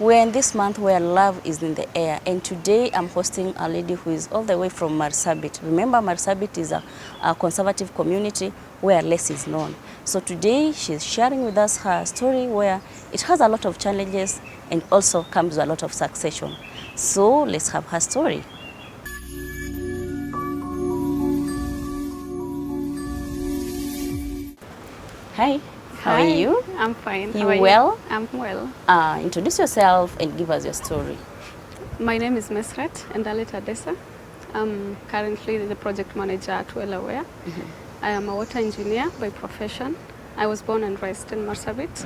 We're in this month where love is in the air, and today I'm hosting a lady who is all the way from Marsabit. Remember, Marsabit is a conservative community where less is known. So today she's sharing with us her story where it has a lot of challenges and also comes with a lot of succession. So let's have her story. Hi. How are you? I'm fine. You well? I'm well. Introduce yourself and give us your story. My name is Mesret Tandesa. I'm currently the project manager at Wellaware. I am a water engineer by profession. I was born and raised in Marsabit.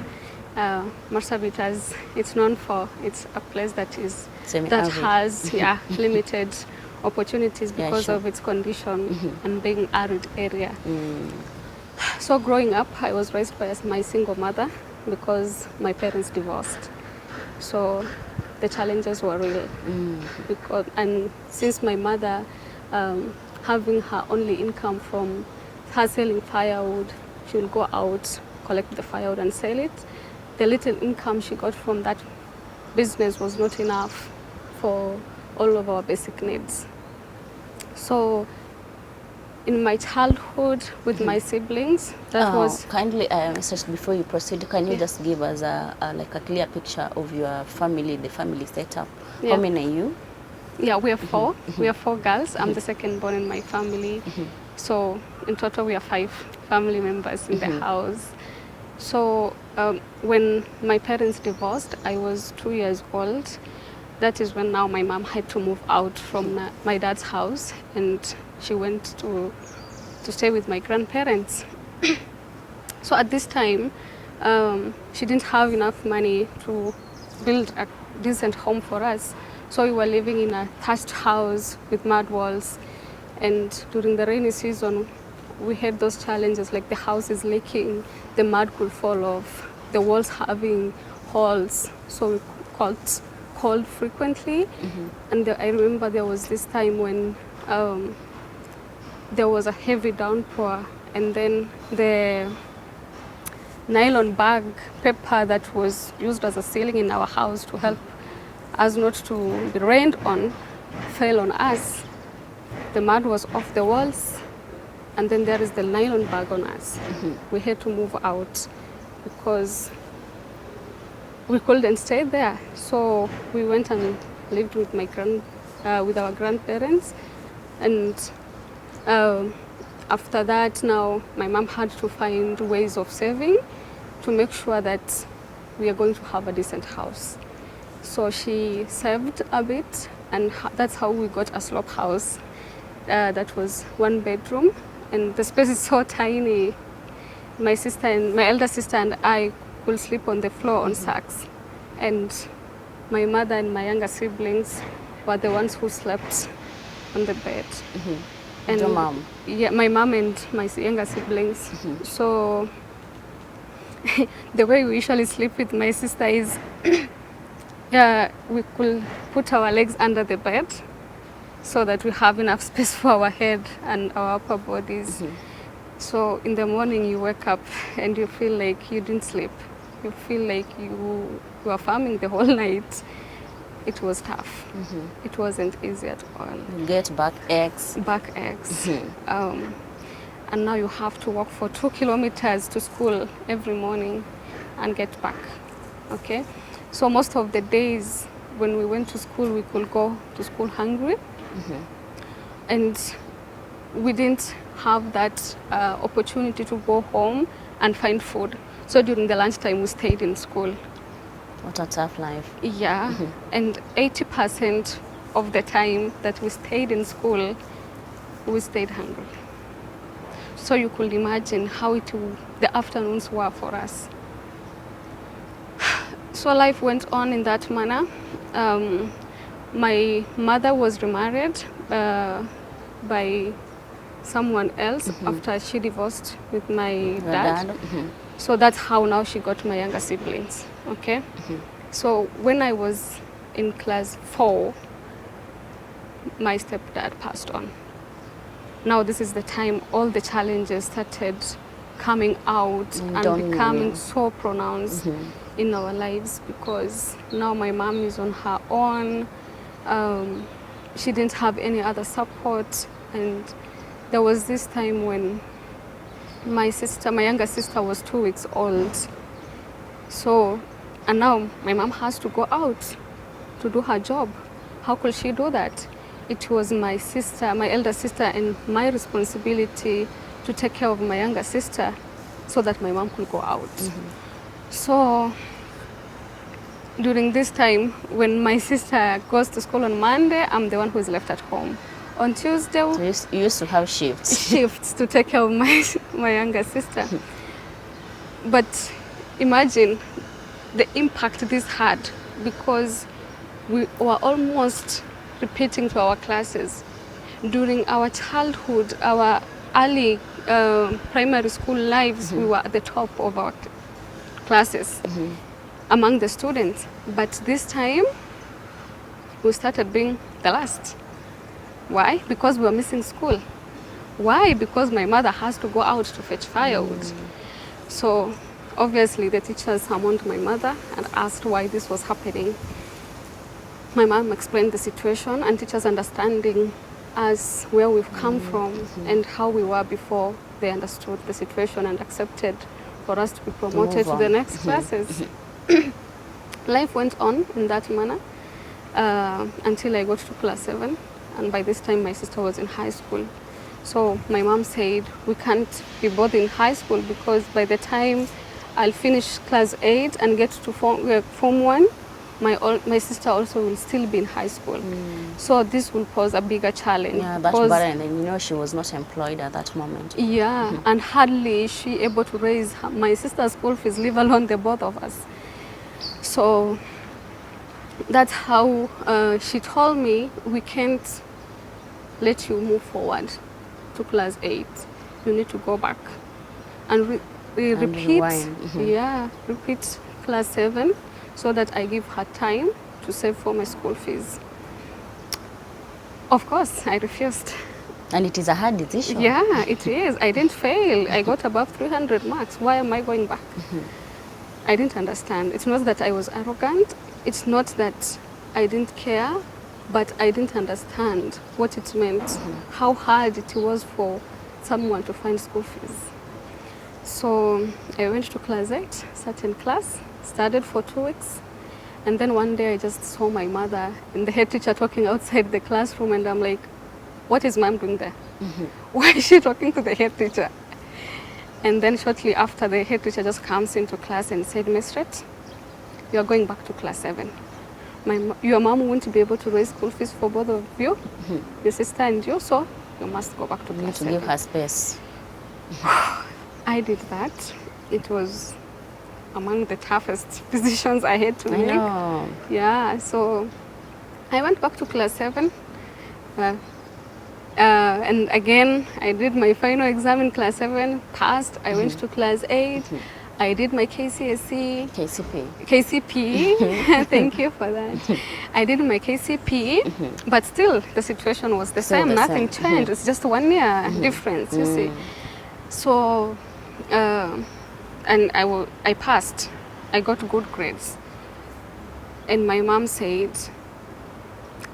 Marsabit, as it's known for, it's a place that has limited opportunities because of its condition and being arid area. So growing up, I was raised by my single mother because my parents divorced. So the challenges were real. And since my mother, having her only income from her selling firewood, she will go out, collect the firewood and sell it. The little income she got from that business was not enough for all of our basic needs. So in my childhood with my siblings, that was... Kindly, just before you proceed, can you just give us like a clear picture of your family, the family setup? How many are you? Yeah, we are four. We are four girls. I'm the second born in my family. So in total, we are 5 family members in the house. So when my parents divorced, I was 2 years old. That is when now my mom had to move out from my dad's house, and she went to stay with my grandparents. So at this time, she didn't have enough money to build a decent home for us. So we were living in a thatched house with mud walls. And during the rainy season, we had those challenges, like the house is leaking, the mud could fall off, the walls having holes. So we called frequently. And I remember there was this time when there was a heavy downpour, and then the nylon bag paper that was used as a ceiling in our house to help us not to be rained on fell on us. The mud was off the walls, and then there is the nylon bag on us. We had to move out because we couldn't stay there. So we went and lived with with our grandparents, and after that, now my mom had to find ways of saving to make sure that we are going to have a decent house. So she saved a bit, and that's how we got a slope house. That was 1 bedroom, and the space is so tiny. My elder sister and I could sleep on the floor on sacks, and my mother and my younger siblings were the ones who slept on the bed. And your mom? Yeah, my mom and my younger siblings. So the way we usually sleep with my sister is we could put our legs under the bed so that we have enough space for our head and our upper bodies. So in the morning you wake up and you feel like you didn't sleep. You feel like you were farming the whole night. It was tough. It wasn't easy at all. You get back aches. And now you have to walk for 2 kilometers to school every morning and get back. Okay? So most of the days when we went to school, we could go to school hungry. And we didn't have that opportunity to go home and find food. So during the lunchtime, we stayed in school. What a tough life. Yeah, and 80% of the time that we stayed in school, we stayed hungry. So you could imagine how the afternoons were for us. So life went on in that manner. My mother was remarried by someone else after she divorced with my dad. So that's how now she got my younger siblings. Okay? So when I was in class 4, my stepdad passed on. Now this is the time all the challenges started coming out and becoming so pronounced. in our lives, because now my mom is on her own. She didn't have any other support, and there was this time when my younger sister was 2 weeks old. So, and now my mom has to go out to do her job. How could she do that? It was my sister, my elder sister, and my responsibility to take care of my younger sister so that my mom could go out. So during this time, when my sister goes to school on Monday, I'm the one who is left at home. On Tuesday, So you used to have shifts. Shifts to take care of my younger sister. But imagine the impact this had, because we were almost repeating to our classes. During our childhood, our early primary school lives, we were at the top of our classes among the students. But this time, we started being the last. Why? Because we were missing school. Why? Because my mother has to go out to fetch firewood. So obviously the teachers summoned my mother and asked why this was happening. My mom explained the situation, and teachers understanding us where we've come from and how we were before, they understood the situation and accepted for us to be promoted to the next classes. Life went on in that manner until I got to class 7, and by this time my sister was in high school. So my mom said we can't be both in high school, because by the time I'll finish class 8 and get to form 1, my sister also will still be in high school. So this will pose a bigger challenge. Yeah, that burden, and you know she was not employed at that moment. Yeah, and hardly is she able to raise my sister's school fees, leave alone the both of us. So that's how she told me, we can't let you move forward to class 8. You need to go back and repeat. Repeat class 7, so that I give her time to save for my school fees. Of course, I refused. And it is a hard decision. Yeah, it is. I didn't fail. I got above 300 marks. Why am I going back? I didn't understand. It's not that I was arrogant. It's not that I didn't care, but I didn't understand what it meant, how hard it was for someone to find school fees. So I went to class 8, sat in class, studied for 2 weeks. And then one day I just saw my mother and the head teacher talking outside the classroom, and I'm like, what is mom doing there? Why is she talking to the head teacher? And then shortly after, the head teacher just comes into class and said, Mesret, you are going back to class 7. Your mom won't be able to raise school fees for both of you, your sister and you, so you must go back to class 7. You need to give her space. I did that. It was among the toughest decisions I had to make. Know. Yeah, so I went back to class 7. And again, I did my final exam in class 7, passed. I went to class 8. I did my KCSE. KCP. Thank you for that. I did my KCP, but still the situation was the same. Nothing changed. It's just 1 year difference, you see. So, and I passed. I got good grades. And my mom said,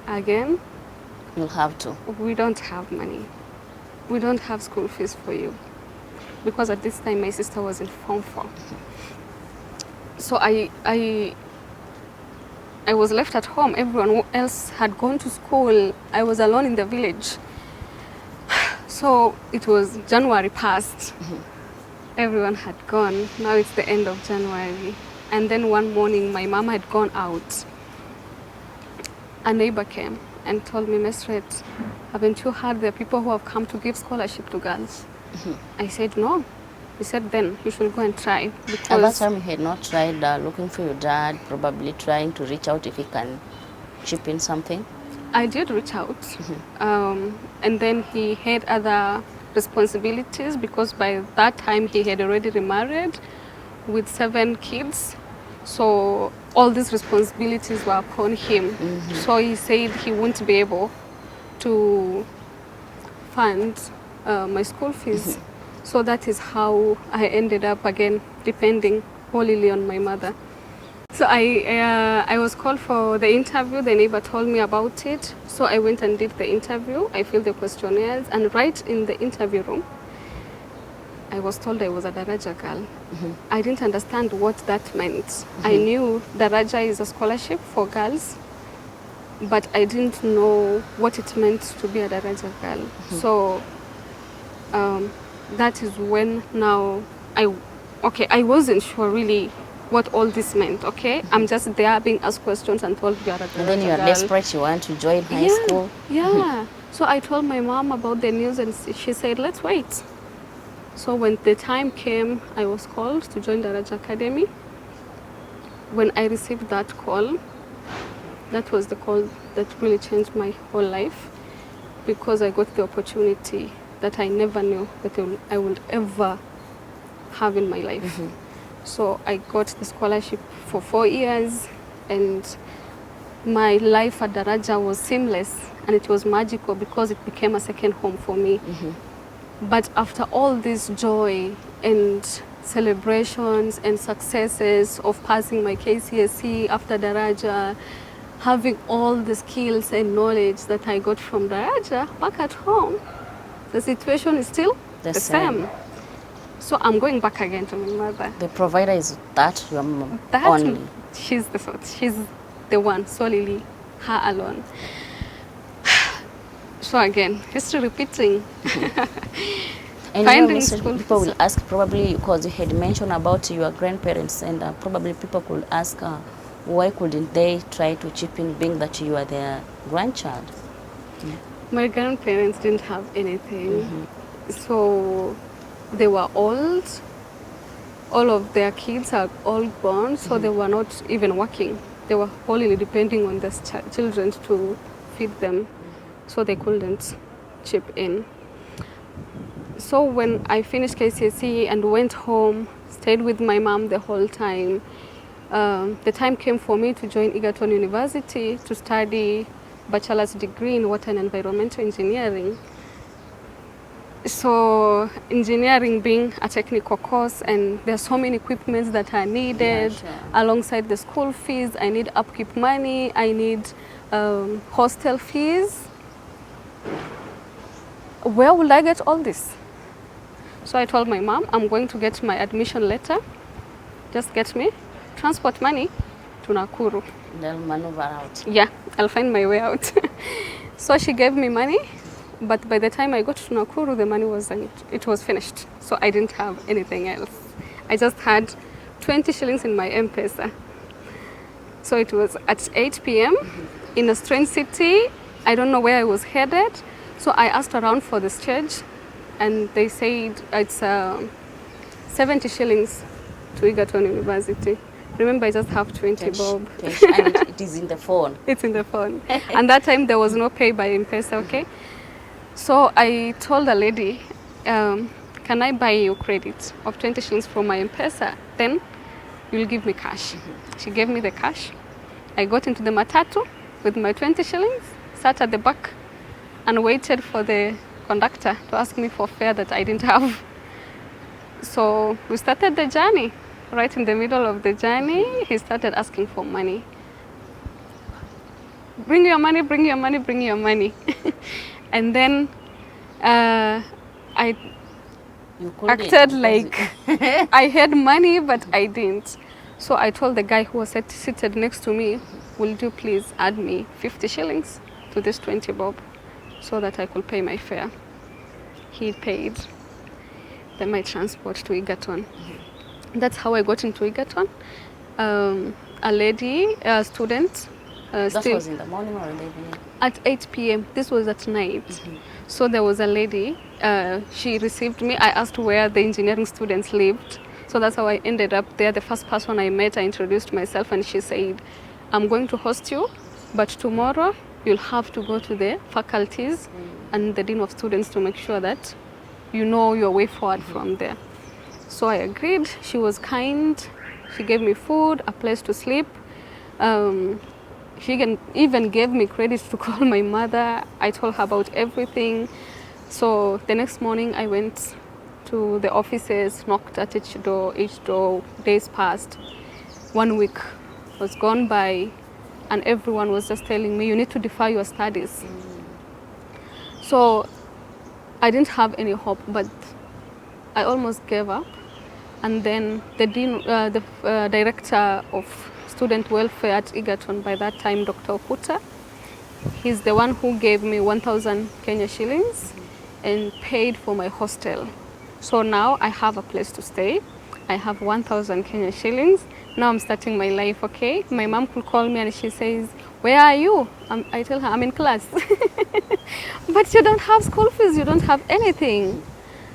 again, you'll have to. We don't have money. We don't have school fees for you. Because at this time my sister was in Form 4. So I was left at home. Everyone else had gone to school. I was alone in the village. So it was January passed. Everyone had gone. Now it's the end of January. And then one morning my mom had gone out. A neighbor came and told me, Mesret, haven't you heard there are people who have come to give scholarship to girls? I said, no. He said, then you should go and try. Because at that time you had not tried looking for your dad, probably trying to reach out if he can chip in something? I did reach out. And then he had other responsibilities, because by that time he had already remarried with 7 kids. So all these responsibilities were upon him. So he said he wouldn't be able to fund my school fees. So that is how I ended up again depending wholly on my mother. So I was called for the interview. The neighbor told me about it. So I went and did the interview. I filled the questionnaires, and right in the interview room, I was told I was a Daraja girl. I didn't understand what that meant. I knew Daraja is a scholarship for girls, but I didn't know what it meant to be a Daraja girl. So that is when now I wasn't sure really what all this meant, okay? I'm just there being asked questions and told you are a Daraja And then you are girl. desperate, you want to join high school. Yeah. So I told my mom about the news and she said, let's wait. So when the time came, I was called to join Daraja Academy. When I received that call, that was the call that really changed my whole life, because I got the opportunity that I never knew that I would ever have in my life. So I got the scholarship for 4 years, and my life at Daraja was seamless, and it was magical because it became a second home for me. But after all this joy and celebrations and successes of passing my KCSE after Daraja, having all the skills and knowledge that I got from Daraja back at home, the situation is still the same. So I'm going back again to my mother. The provider is that your mom That only. she's the one, solely her alone. So again, history repeating. And Finding Mr. school people fees. will ask, probably because you had mentioned about your grandparents, and probably people could ask, why couldn't they try to chip in, being that you are their grandchild? My grandparents didn't have anything. So they were old. All of their kids are all gone, so they were not even working. They were wholly depending on the children to feed them, so they couldn't chip in. So when I finished KCSE and went home, stayed with my mom the whole time, the time came for me to join Egerton University to study bachelor's degree in water and environmental engineering. So engineering being a technical course, and there are so many equipments that are needed. Yeah, sure. Alongside the school fees, I need upkeep money, I need hostel fees. Where will I get all this? So I told my mom, I'm going to get my admission letter. Just get me transport money to Nakuru. They'll maneuver out. Yeah, I'll find my way out. So she gave me money, but by the time I got to Nakuru, the money it was finished. So I didn't have anything else. I just had 20 shillings in my M-Pesa. So it was at 8 p.m. in a strange city. I don't know where I was headed. So I asked around for the stage, and they said it's 70 shillings to Egerton University. Remember, I just have 20 bob. Cash, and it is in the phone. It's in the phone. And that time there was no pay by M-Pesa, okay? So I told the lady, can I buy you credit of 20 shillings from my M-Pesa? Then you'll give me cash. She gave me the cash. I got into the matatu with my 20 shillings, sat at the back, and waited for the conductor to ask me for fare that I didn't have. So we started the journey. Right in the middle of the journey, he started asking for money. Bring your money, bring your money, bring your money. And then I acted like I had money, but I didn't. So I told the guy who was seated next to me, will you please add me 50 shillings to this 20 bob so that I could pay my fare. He paid my transport to Egerton. That's how I got into Egerton. A lady, a student. That was in the morning or in the evening? At 8 p.m. This was at night. So there was a lady. She received me. I asked where the engineering students lived. So that's how I ended up there. The first person I met, I introduced myself, and she said, I'm going to host you, but tomorrow you'll have to go to the faculties and the dean of students to make sure that you know your way forward from there. So I agreed. She was kind. She gave me food, a place to sleep. She even gave me credit to call my mother. I told her about everything. So the next morning I went to the offices, knocked at each door. Days passed. 1 week was gone by, and everyone was just telling me, you need to defer your studies. So I didn't have any hope, but I almost gave up. And then the director of student welfare at Egerton by that time, Dr. Okuta, he's the one who gave me 1,000 Kenya shillings and paid for my hostel. So now I have a place to stay. I have 1,000 Kenya shillings. Now I'm starting my life, okay? My mom could call me and she says, where are you? I tell her, I'm in class. But you don't have school fees, you don't have anything.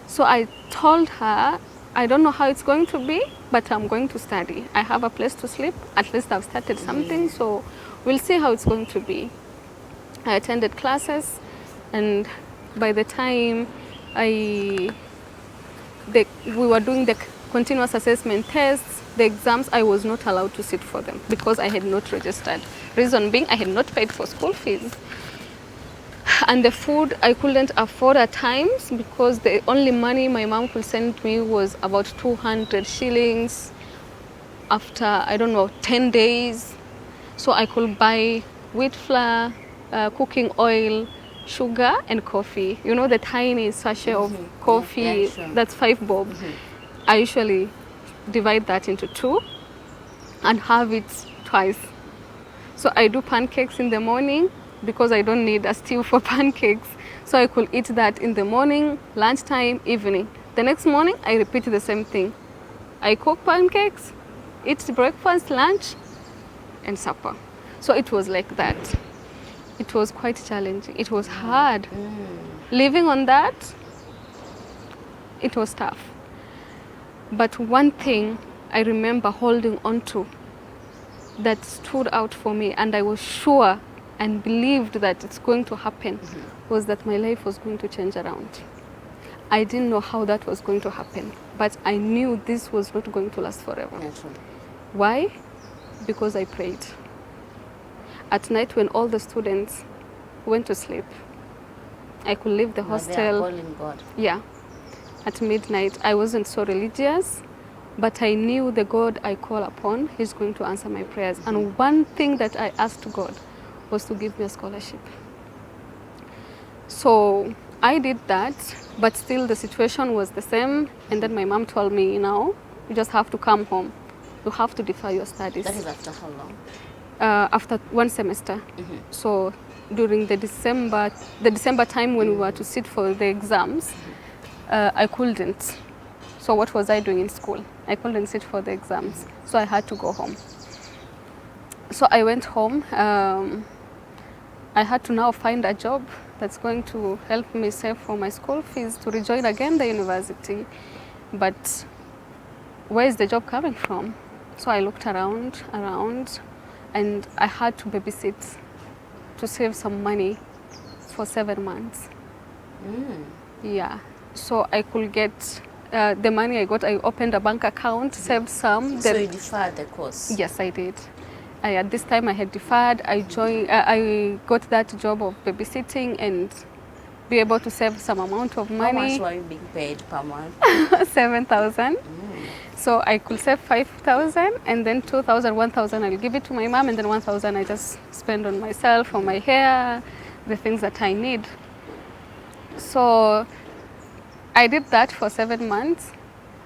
So I told her, I don't know how it's going to be, but I'm going to study. I have a place to sleep. At least I've started something, so we'll see how it's going to be. I attended classes, and by the time we were doing the continuous assessment tests, the exams, I was not allowed to sit for them because I had not registered. Reason being, I had not paid for school fees. And the food I couldn't afford at times because the only money my mom could send me was about 200 shillings after, I don't know, 10 days. So I could buy wheat flour, cooking oil, sugar, and coffee. You know, the tiny sachet of coffee, yeah, sure. That's 5 bob. I usually divide that into 2 and have it twice. So I do pancakes in the morning because I don't need a stew for pancakes. So I could eat that in the morning, lunchtime, evening. The next morning, I repeat the same thing. I cook pancakes, eat breakfast, lunch, and supper. So it was like that. It was quite challenging. It was hard. Living on that, it was tough. But one thing I remember holding on to that stood out for me, and I was sure and believed that it's going to happen, was that my life was going to change around. I didn't know how that was going to happen, but I knew this was not going to last forever. Why? Because I prayed. At night when all the students went to sleep, I could leave the hostel. Calling God. Yeah. At midnight, I wasn't so religious, but I knew the God I call upon, He's going to answer my prayers. And one thing that I asked God was to give me a scholarship. So I did that, but still the situation was the same. And then my mom told me, you just have to come home. You have to defer your studies. That is after how long? After 1 semester. So during the December time when we were to sit for the exams, I couldn't. So what was I doing in school? I couldn't sit for the exams. So I had to go home. So I went home. I had to now find a job that's going to help me save for my school fees to rejoin again the university. But where is the job coming from? So I looked around, and I had to babysit to save some money for 7 months. Yeah, so I could get the money I got. I opened a bank account, saved some. So you deferred the course? Yes, I did. At this time I had deferred. I got that job of babysitting and be able to save some amount of money. How much were you being paid per month? 7,000. So I could save 5,000, and then 2,000, 1,000 I'll give it to my mom, and then 1,000 I just spend on myself, on my hair, the things that I need. So I did that for 7 months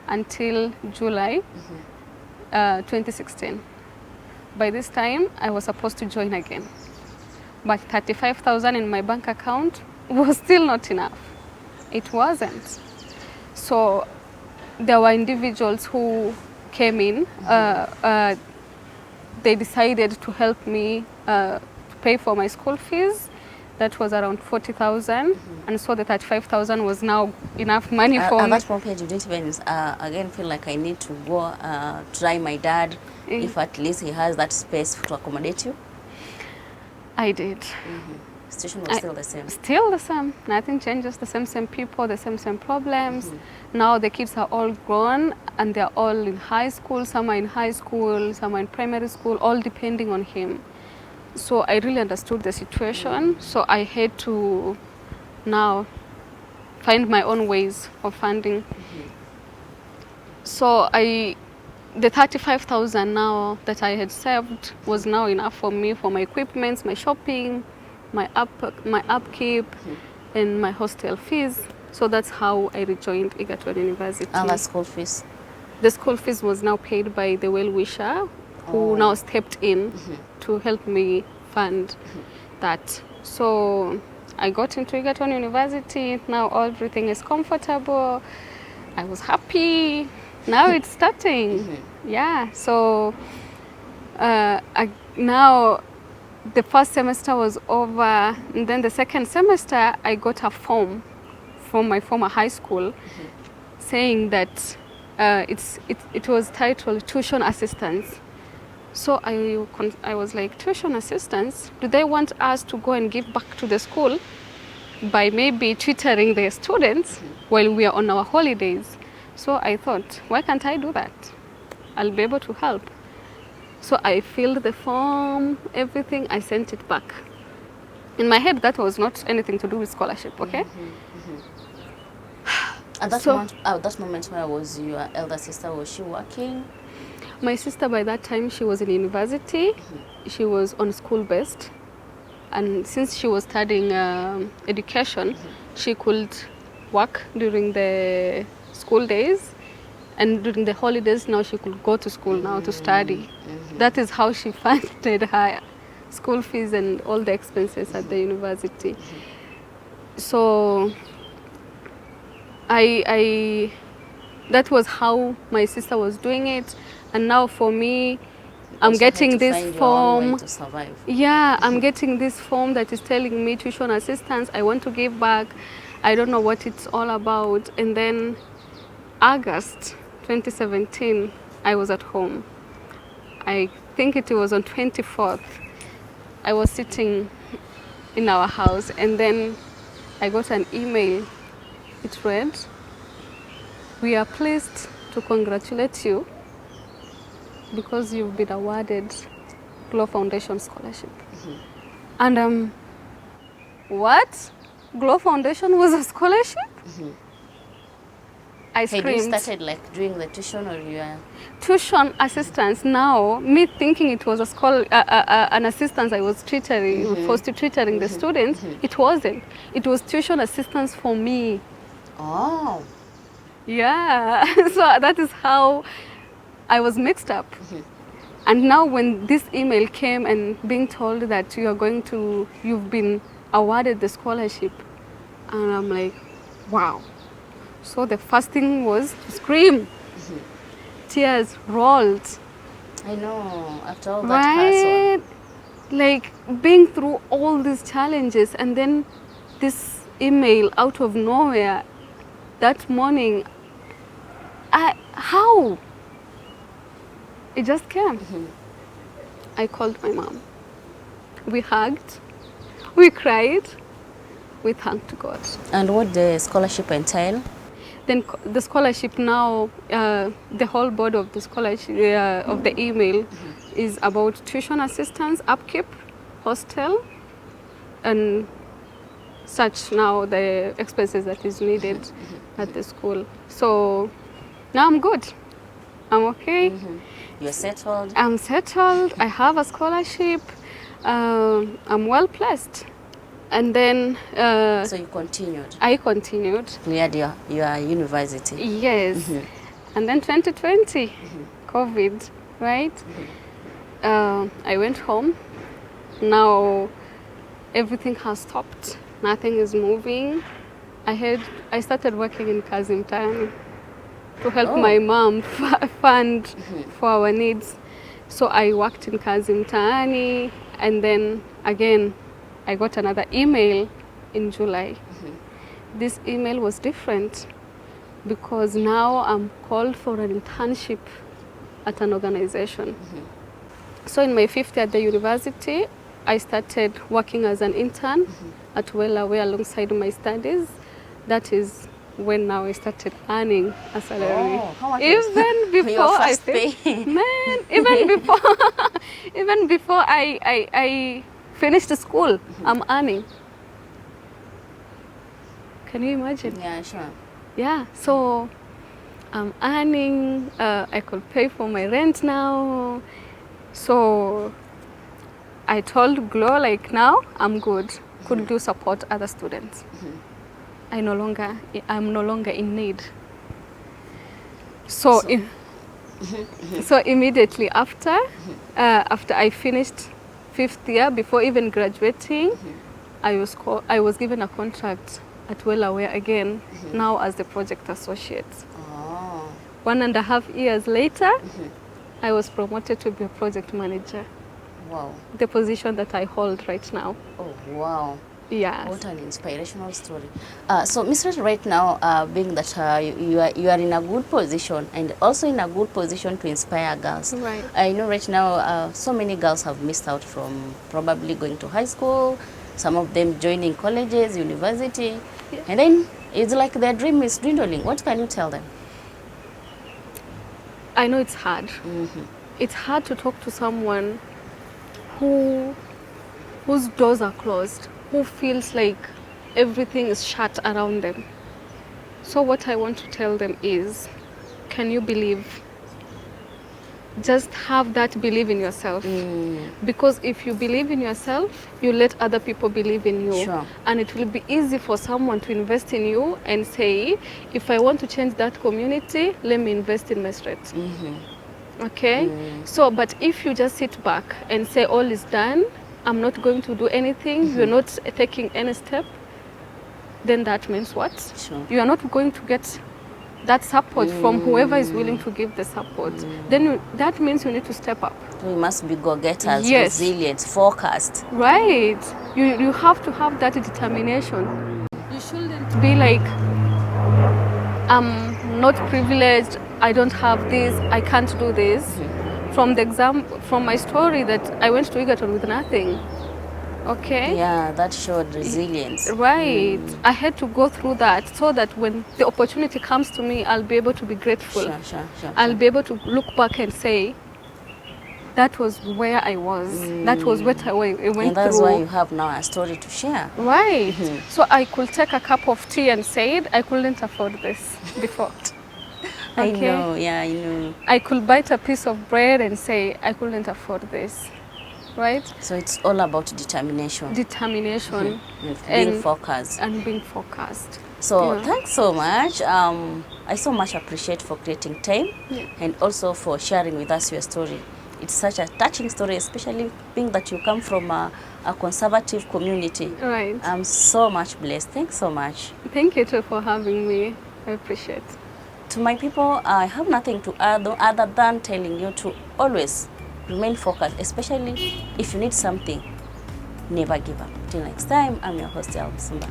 until July 2016. By this time, I was supposed to join again. But 35,000 in my bank account was still not enough. It wasn't. So there were individuals who came in. They decided to help me pay for my school fees. That was around 40,000, and so the 35,000 was now enough money for me. At that point, you didn't even again feel like I need to go try my dad, if at least he has that space to accommodate you? I did. Situation was still the same? Still the same. Nothing changes. The same people, the same problems. Now the kids are all grown and they're all in high school. Some are in high school, some are in primary school, all depending on him. So I really understood the situation. So I had to now find my own ways of funding. So I the 35,000 now that I had saved was now enough for me, for my equipments, my shopping, my upkeep, and my hostel fees. So that's how I rejoined Egerton University. And the school fees? The school fees was now paid by the well-wisher who now stepped in to help me fund that. So I got into Egerton University. Now everything is comfortable. I was happy. Now it's starting. Yeah. So now the first semester was over, and then the second semester I got a form from my former high school saying that it was titled tuition assistance. So I was like, tuition assistance? Do they want us to go and give back to the school by maybe tutoring the students while we are on our holidays? So I thought, why can't I do that? I'll be able to help. So I filled the form, everything, I sent it back. In my head, that was not anything to do with scholarship, okay? At that moment, where was your elder sister? Was she working? My sister, by that time, she was in university. She was on school-based. And since she was studying education, she could work during the school days. And during the holidays, now she could go to school now to study. That is how she funded her school fees and all the expenses at the university. So that was how my sister was doing it. And now for me, I'm getting this form. Yeah, I'm getting this form that is telling me tuition assistance. I want to give back. I don't know what it's all about. And then August 2017, I was at home. I think it was on 24th. I was sitting in our house, and then I got an email. It read, "We are pleased to congratulate you because you've been awarded Glow Foundation scholarship." And what? Glow Foundation was a scholarship? I screamed. Had you started like doing the tuition, or you are... Tuition assistance now, me thinking it was an assistance I was tutoring, forced to tutoring the students. It wasn't. It was tuition assistance for me. Oh. Yeah. So that is how I was mixed up. And now when this email came and being told that you've been awarded the scholarship, and I'm like, wow. So the first thing was to scream. Tears rolled. I know, after all that hassle. Like being through all these challenges, and then this email out of nowhere that morning. How? It just came. I called my mom. We hugged, we cried, we thanked God. And what the scholarship entail? Then the scholarship now, the whole board of the scholarship, of the email is about tuition assistance, upkeep, hostel, and such now the expenses that is needed at the school. So now I'm good. I'm okay. You're settled? I'm settled. I have a scholarship. I'm well placed. And then... so you continued? I continued. Cleared your university? Yes. And then 2020, COVID, right? I went home. Now everything has stopped. Nothing is moving. I started working in Kazimtani to help my mom fund for our needs. So I worked in Kazimtani, and then again, I got another email in July. This email was different because now I'm called for an internship at an organization. So in my 5th year at the university, I started working as an intern at Wellaway alongside my studies. That is when now I started earning a salary. Oh, how much even before your I first pay? Man, even before I finished school, I'm earning. Can you imagine? Yeah, sure. Yeah, so I'm earning, I could pay for my rent now. So I told Glo, like, now I'm good. Could you support other students? I'm no longer in need. So, so immediately after, after I finished 5th year, before even graduating, I was given a contract at Wellaware again, now as the project associate. Oh. 1.5 years later, I was promoted to be a project manager. Wow. The position that I hold right now. Oh, wow. Yes. What an inspirational story. So, Mesret, right now, being that you are in a good position and also in a good position to inspire girls. Right. I know right now so many girls have missed out from probably going to high school, some of them joining colleges, university, and then it's like their dream is dwindling. What can you tell them? I know it's hard. It's hard to talk to someone whose doors are closed, who feels like everything is shut around them. So what I want to tell them is, can you believe? Just have that belief in yourself. Because if you believe in yourself, you let other people believe in you. Sure. And it will be easy for someone to invest in you and say, if I want to change that community, let me invest in Mesret. Okay? So, but if you just sit back and say, all is done, I'm not going to do anything, you're not taking any step, then that means what? Sure. You are not going to get that support from whoever is willing to give the support. Then that means you need to step up. We must be go-getters, Yes. resilient, focused. Right. You have to have that determination. You shouldn't be like, I'm not privileged, I don't have this, I can't do this. From my story that I went to Egerton with nothing. Okay? Yeah, that showed resilience. Right. I had to go through that so that when the opportunity comes to me, I'll be able to be grateful. Sure. I'll be able to look back and say, that was where I was. That was what I went through. And that's why you have now a story to share. Right. So I could take a cup of tea and say, I couldn't afford this before. I know, yeah, I know. I could bite a piece of bread and say, I couldn't afford this. Right? So it's all about determination. Determination. And being focused. And being focused. So thanks so much. I so much appreciate for creating time and also for sharing with us your story. It's such a touching story, especially being that you come from a conservative community. Right. I'm so much blessed. Thanks so much. Thank you too for having me. I appreciate it. To my people, I have nothing to add other than telling you to always remain focused, especially if you need something. Never give up. Till next time, I'm your host, Al Sumba.